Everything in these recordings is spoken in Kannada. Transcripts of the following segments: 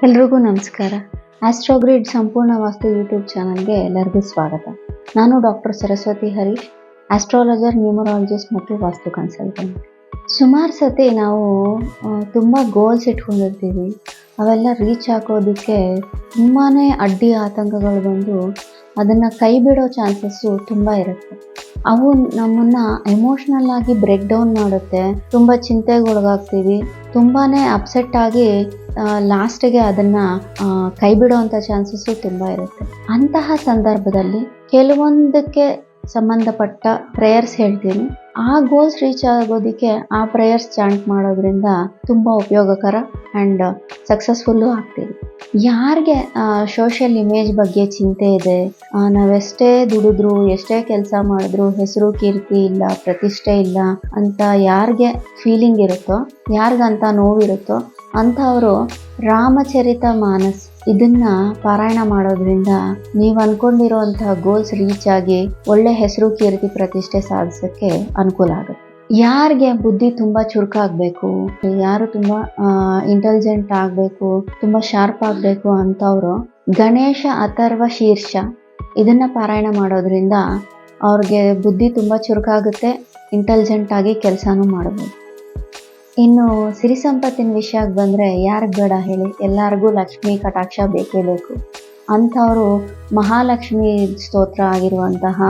ಎಲ್ರಿಗೂ ನಮಸ್ಕಾರ. ಆಸ್ಟ್ರೋಗ್ರಿಡ್ ಸಂಪೂರ್ಣ ವಾಸ್ತು ಯೂಟ್ಯೂಬ್ ಚಾನಲ್ಗೆ ಎಲ್ಲರಿಗೂ ಸ್ವಾಗತ. ನಾನು doctor Saraswati Harish, astrologer, numerologist ಮತ್ತು ವಾಸ್ತು ಕನ್ಸಲ್ಟೆಂಟ್. ಸುಮಾರು ಸತಿ ನಾವು ತುಂಬ ಗೋಲ್ಸ್ ಇಟ್ಕೊಂಡಿರ್ತೀವಿ. ಅವೆಲ್ಲ ರೀಚ್ ಹಾಕೋದಕ್ಕೆ ತುಂಬಾ ಅಡ್ಡಿ ಆತಂಕಗಳು ಬಂದು ಅದನ್ನು ಕೈ ಬಿಡೋ ಚಾನ್ಸಸ್ಸು ತುಂಬ ಇರುತ್ತೆ. ಅವು ನಮ್ಮನ್ನು ಎಮೋಷ್ನಲ್ ಆಗಿ ಬ್ರೇಕ್ ಡೌನ್ ಮಾಡುತ್ತೆ. ತುಂಬ ಚಿಂತೆಗೊಳಗಾಗ್ತೀವಿ. ತುಂಬಾ ಅಪ್ಸೆಟ್ ಆಗಿ ಲಾಸ್ಟಿಗೆ ಅದನ್ನು ಕೈ ಬಿಡೋವಂಥ ಚಾನ್ಸಸ್ಸು ತುಂಬ ಇರುತ್ತೆ. ಅಂತಹ ಸಂದರ್ಭದಲ್ಲಿ ಕೆಲವೊಂದಕ್ಕೆ ಸಂಬಂಧಪಟ್ಟ ಪ್ರೇಯರ್ಸ್ ಹೇಳ್ತೀನಿ. ಆ ಗೋಲ್ಸ್ ರೀಚ್ ಆಗೋದಕ್ಕೆ ಆ ಪ್ರೇಯರ್ಸ್ ಚಾಂಟ್ ಮಾಡೋದ್ರಿಂದ ತುಂಬ ಉಪಯೋಗಕರ ಆ್ಯಂಡ್ ಸಕ್ಸಸ್ಫುಲ್ಲು ಆಗ್ತೀವಿ. ಯಾರಿಗೆ ಸೋಷಿಯಲ್ ಇಮೇಜ್ ಬಗ್ಗೆ ಚಿಂತೆ ಇದೆ, ನಾವೆಷ್ಟೇ ದುಡಿದ್ರು ಎಷ್ಟೇ ಕೆಲಸ ಮಾಡಿದ್ರು ಹೆಸರು ಕೀರ್ತಿ ಇಲ್ಲ, ಪ್ರತಿಷ್ಠೆ ಇಲ್ಲ ಅಂತ ಯಾರಿಗೆ ಫೀಲಿಂಗ್ ಇರುತ್ತೋ, ಯಾರಿಗಂತ ನೋವಿರುತ್ತೋ ಅಂಥವರು ರಾಮಚರಿತ ಮಾನಸ್ ಇದನ್ನ ಪಾರಾಯಣ ಮಾಡೋದ್ರಿಂದ ನೀವು ಅನ್ಕೊಂಡಿರೋಂತಹ ಗೋಲ್ಸ್ ರೀಚ್ ಆಗಿ ಒಳ್ಳೆ ಹೆಸರು ಕೀರ್ತಿ ಪ್ರತಿಷ್ಠೆ ಸಾಧಿಸೋಕ್ಕೆ ಅನುಕೂಲ ಆಗುತ್ತೆ. ಯಾರಿಗೆ ಬುದ್ಧಿ ತುಂಬ ಚುರುಕಾಗಬೇಕು, ಯಾರು ತುಂಬ ಇಂಟೆಲಿಜೆಂಟ್ ಆಗಬೇಕು, ತುಂಬ ಶಾರ್ಪ್ ಆಗಬೇಕು ಅಂಥವರು ಗಣೇಶ ಅಥರ್ವ ಶೀರ್ಷ ಇದನ್ನು ಪಾರಾಯಣ ಮಾಡೋದ್ರಿಂದ ಅವ್ರಿಗೆ ಬುದ್ಧಿ ತುಂಬ ಚುರುಕಾಗುತ್ತೆ, ಇಂಟೆಲಿಜೆಂಟ್ ಆಗಿ ಕೆಲಸನೂ ಮಾಡಬಹುದು. ಇನ್ನು ಸಿರಿ ಸಂಪತ್ತಿನ ವಿಷಯಕ್ಕೆ ಬಂದರೆ ಯಾರಿಗೆ ಬೇಡ ಹೇಳಿ, ಎಲ್ಲರಿಗೂ ಲಕ್ಷ್ಮೀ ಕಟಾಕ್ಷ ಬೇಕೇ ಬೇಕು. ಅಂಥವರು ಮಹಾಲಕ್ಷ್ಮಿ ಸ್ತೋತ್ರ ಆಗಿರುವಂತಹ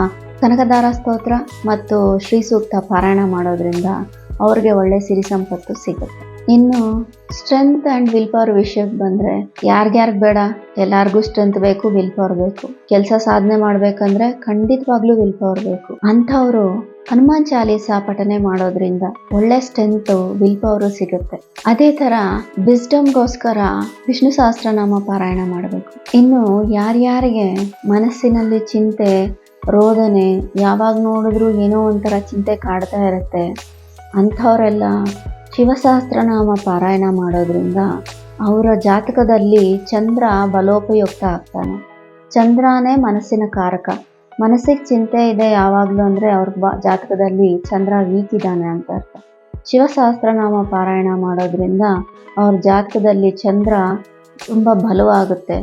ಕನಕದಾರ ಸ್ತೋತ್ರ ಮತ್ತು ಶ್ರೀ ಸೂಕ್ತ ಪಾರಾಯಣ ಮಾಡೋದ್ರಿಂದ ಅವ್ರಿಗೆ ಒಳ್ಳೆ ಸಿರಿ ಸಂಪತ್ತು ಸಿಗುತ್ತೆ. ಇನ್ನು ಸ್ಟ್ರೆಂತ್ ಆ್ಯಂಡ್ ವಿಲ್ ಪವರ್ ವಿಷಯಕ್ಕೆ ಬಂದರೆ ಯಾರಿಗ್ಯಾರಿಗೆ ಬೇಡ, ಎಲ್ಲರಿಗೂ ಸ್ಟ್ರೆಂತ್ ಬೇಕು, ವಿಲ್ ಪವರ್ ಬೇಕು. ಕೆಲಸ ಸಾಧನೆ ಮಾಡಬೇಕಂದ್ರೆ ಖಂಡಿತವಾಗ್ಲೂ ವಿಲ್ ಪವರ್ ಬೇಕು. ಅಂಥವರು ಹನುಮಾನ್ ಚಾಲೀಸ ಪಠನೆ ಮಾಡೋದ್ರಿಂದ ಒಳ್ಳೆ ಸ್ಟ್ರೆಂತು, ವಿಲ್ ಪವರು ಸಿಗುತ್ತೆ. ಅದೇ ಥರ ವಿಸ್ಡಮ್ಗೋಸ್ಕರ ವಿಷ್ಣು ಸಹಸ್ರನಾಮ ಪಾರಾಯಣ ಮಾಡಬೇಕು. ಇನ್ನು ಯಾರ್ಯಾರಿಗೆ ಮನಸ್ಸಿನಲ್ಲಿ ಚಿಂತೆ, ರೋದನೆ, ಯಾವಾಗ ನೋಡಿದ್ರೂ ಏನೋ ಒಂಥರ ಚಿಂತೆ ಕಾಡ್ತಾ ಇರುತ್ತೆ, ಅಂಥವರೆಲ್ಲ ಶಿವಸಹಸ್ರನಾಮ ಪಾರಾಯಣ ಮಾಡೋದ್ರಿಂದ ಅವರ ಜಾತಕದಲ್ಲಿ ಚಂದ್ರ ಬಲೋಪಯುಕ್ತ ಆಗ್ತಾನೆ. ಚಂದ್ರನೇ ಮನಸ್ಸಿನ ಕಾರಕ. ಮನಸ್ಸಿಗೆ ಚಿಂತೆ ಇದೆ ಯಾವಾಗಲೂ ಅಂದರೆ ಅವ್ರ ಜಾತಕದಲ್ಲಿ ಚಂದ್ರ ವೀಕ್ ಇದ್ದಾನೆ ಅಂತ ಅರ್ಥ. ಶಿವಸಹಸ್ರನಾಮ ಪಾರಾಯಣ ಮಾಡೋದ್ರಿಂದ ಅವ್ರ ಜಾತಕದಲ್ಲಿ ಚಂದ್ರ ತುಂಬ ಬಲವಾಗುತ್ತೆ.